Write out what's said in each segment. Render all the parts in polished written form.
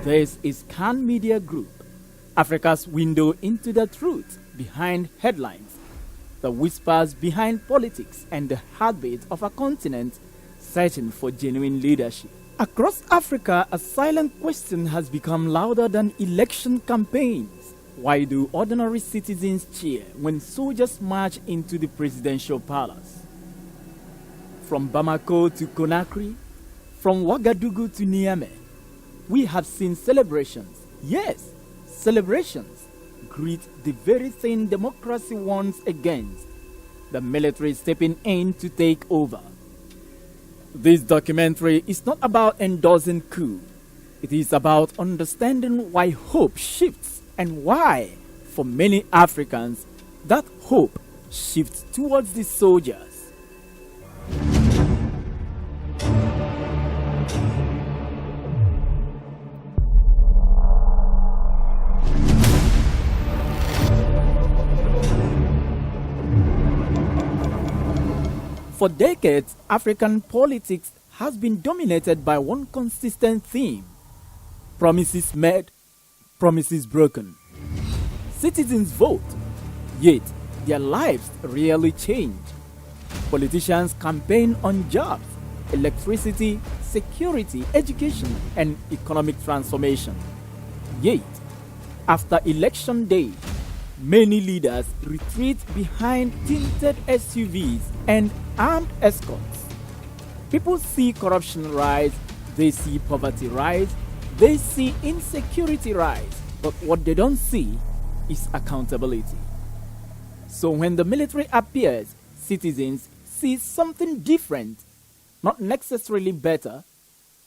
This is Kann Media Group, Africa's window into the truth behind headlines, the whispers behind politics, and the heartbeat of a continent searching for genuine leadership. Across Africa, a silent question has become louder than election campaigns. Why do ordinary citizens cheer when soldiers march into the presidential palace? From Bamako to Conakry, from Ouagadougou to Niamey, we have seen celebrations, yes, celebrations, greet the very thing democracy warns against, the military stepping in to take over. This documentary is not about endorsing coup. It is about understanding why hope shifts and why, for many Africans, that hope shifts towards the soldiers. For decades, African politics has been dominated by one consistent theme: promises made, promises broken. Citizens vote, yet their lives rarely change. Politicians campaign on jobs, electricity, security, education, and economic transformation. Yet, after election day, many leaders retreat behind tinted SUVs and armed escorts. People see corruption rise, they see poverty rise, they see insecurity rise, but what they don't see is accountability. So when the military appears, citizens see something different, not necessarily better,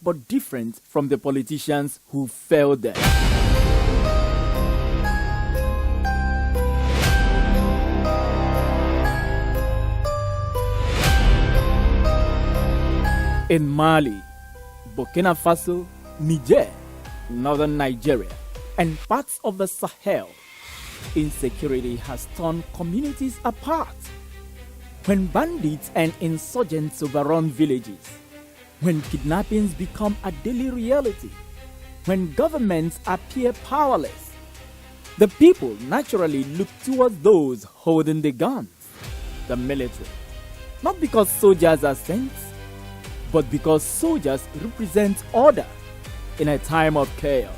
but different from the politicians who failed them. In Mali, Burkina Faso, Niger, northern Nigeria, and parts of the Sahel, insecurity has torn communities apart. When bandits and insurgents overrun villages, when kidnappings become a daily reality, when governments appear powerless, the people naturally look towards those holding the guns, the military. Not because soldiers are saints, but because soldiers represent order in a time of chaos.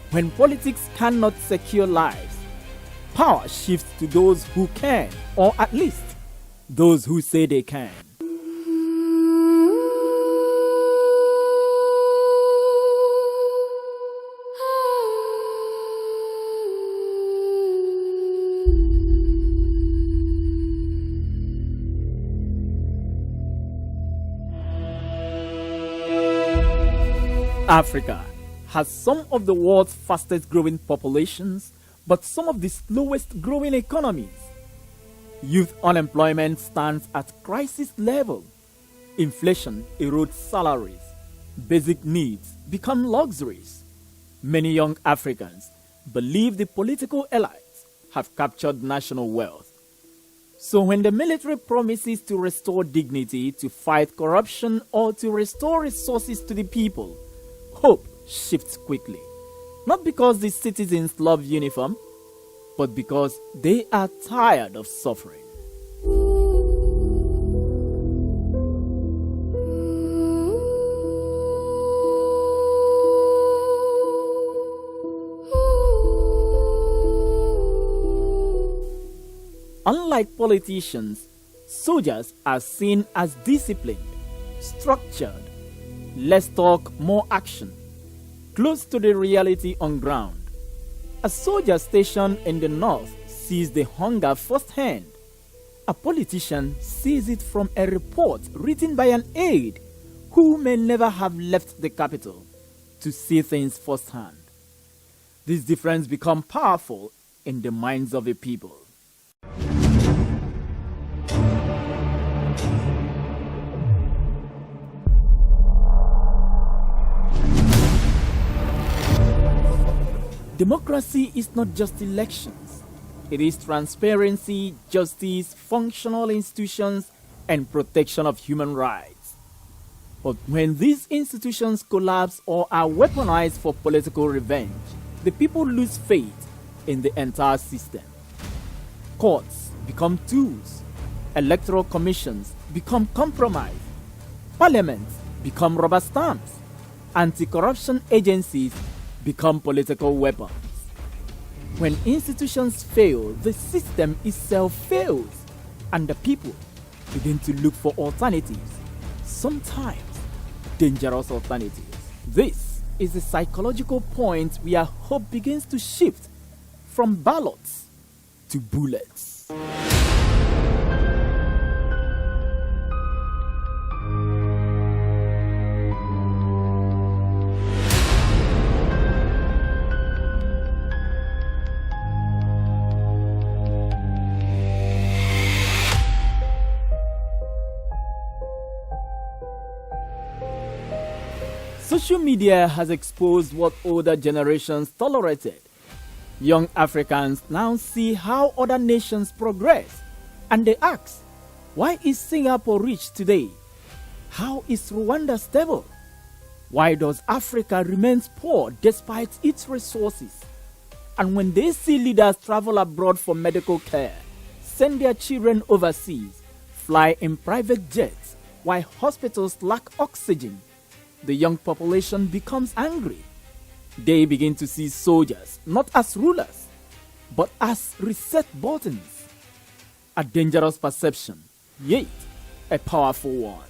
When politics cannot secure lives, power shifts to those who can, or at least those who say they can. Africa has some of the world's fastest growing populations, but some of the slowest growing economies. Youth unemployment stands at crisis level. Inflation erodes salaries. Basic needs become luxuries. Many young Africans believe the political elites have captured national wealth. So when the military promises to restore dignity, to fight corruption, or to restore resources to the people, hope shifts quickly. Not because the citizens love uniform, but because they are tired of suffering. Unlike politicians, soldiers are seen as disciplined, structured, less talk, more action, close to the reality on ground. A soldier stationed in the north sees the hunger firsthand. A politician sees it from a report written by an aide who may never have left the capital to see things firsthand. This difference becomes powerful in the minds of the people. Democracy is not just elections. It is transparency, justice, functional institutions, and protection of human rights. But when these institutions collapse or are weaponized for political revenge, the people lose faith in the entire system. Courts become tools, electoral commissions become compromised, parliaments become rubber stamps, anti-corruption agencies become political weapons. When institutions fail, the system itself fails, and the people begin to look for alternatives, sometimes dangerous alternatives. This is the psychological point where hope begins to shift from ballots to bullets. Social media has exposed what older generations tolerated. Young Africans now see how other nations progress, and they ask, why is Singapore rich today? How is Rwanda stable? Why does Africa remain poor despite its resources? And when they see leaders travel abroad for medical care, send their children overseas, fly in private jets, while hospitals lack oxygen, the young population becomes angry. They begin to see soldiers not as rulers, but as reset buttons. A dangerous perception, yet a powerful one.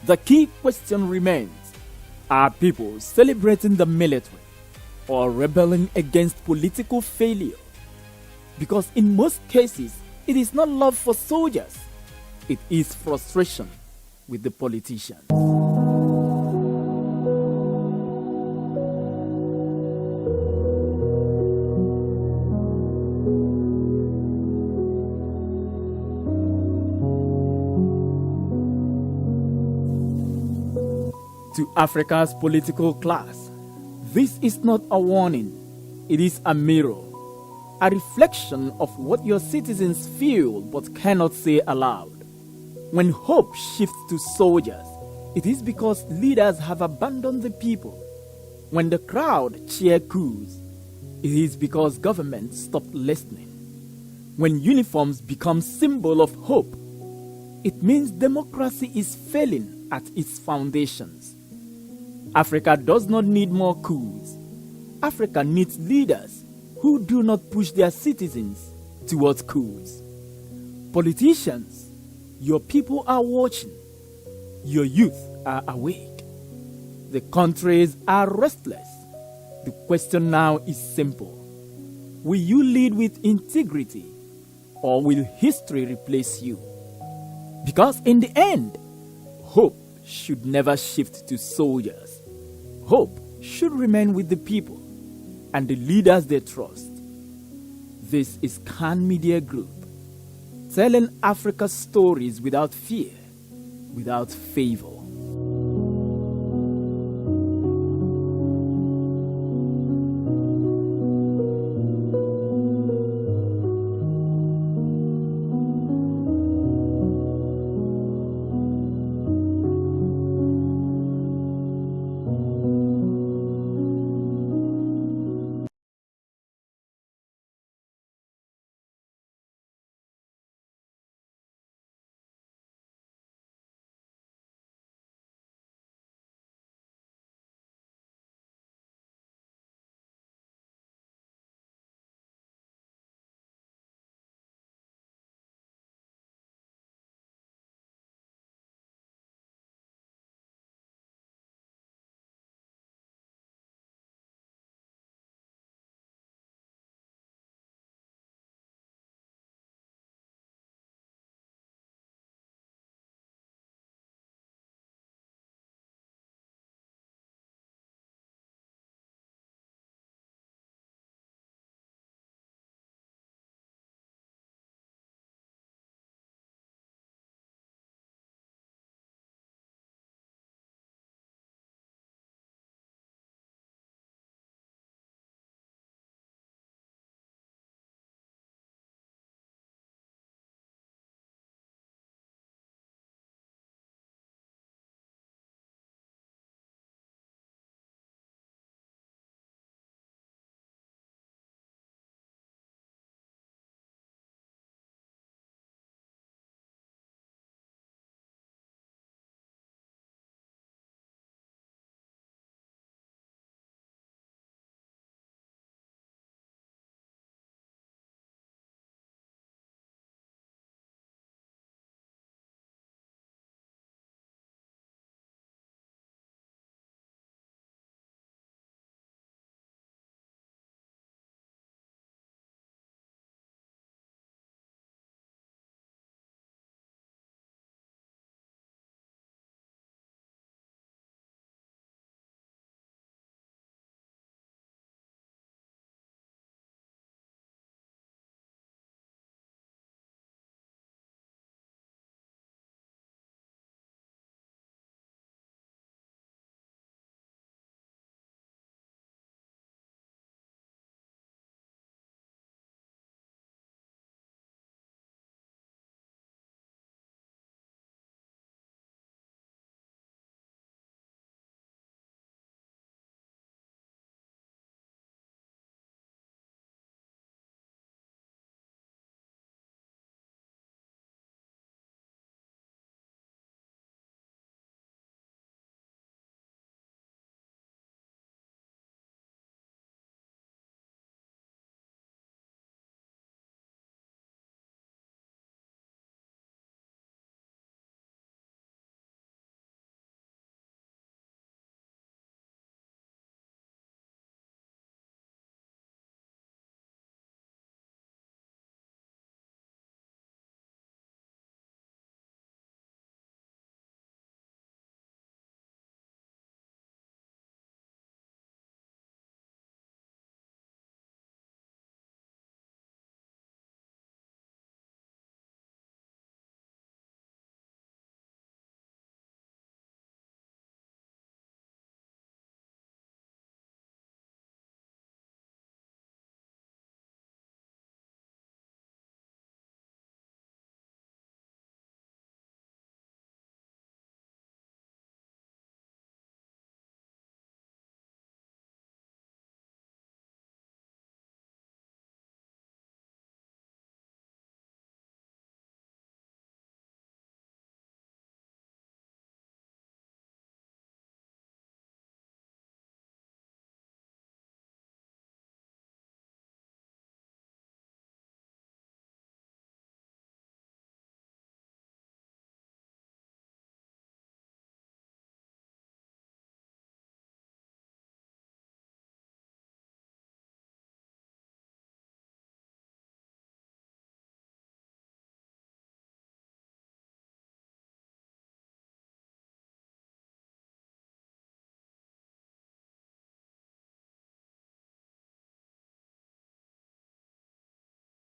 The key question remains, are people celebrating the military or rebelling against political failure? Because in most cases, it is not love for soldiers, it is frustration with the politicians. To Africa's political class, this is not a warning, it is a mirror, a reflection of what your citizens feel but cannot say aloud. When hope shifts to soldiers, it is because leaders have abandoned the people. When the crowd cheer coups, it is because government stopped listening. When uniforms become symbol of hope, it means democracy is failing at its foundations. Africa does not need more coups. Africa needs leaders who do not push their citizens towards coups. Politicians, your people are watching. Your youth are awake. The countries are restless. The question now is simple. Will you lead with integrity, or will history replace you? Because in the end, hope should never shift to soldiers. Hope should remain with the people and the leaders they trust. This is Kann Media Group, telling Africa's stories without fear, without favor.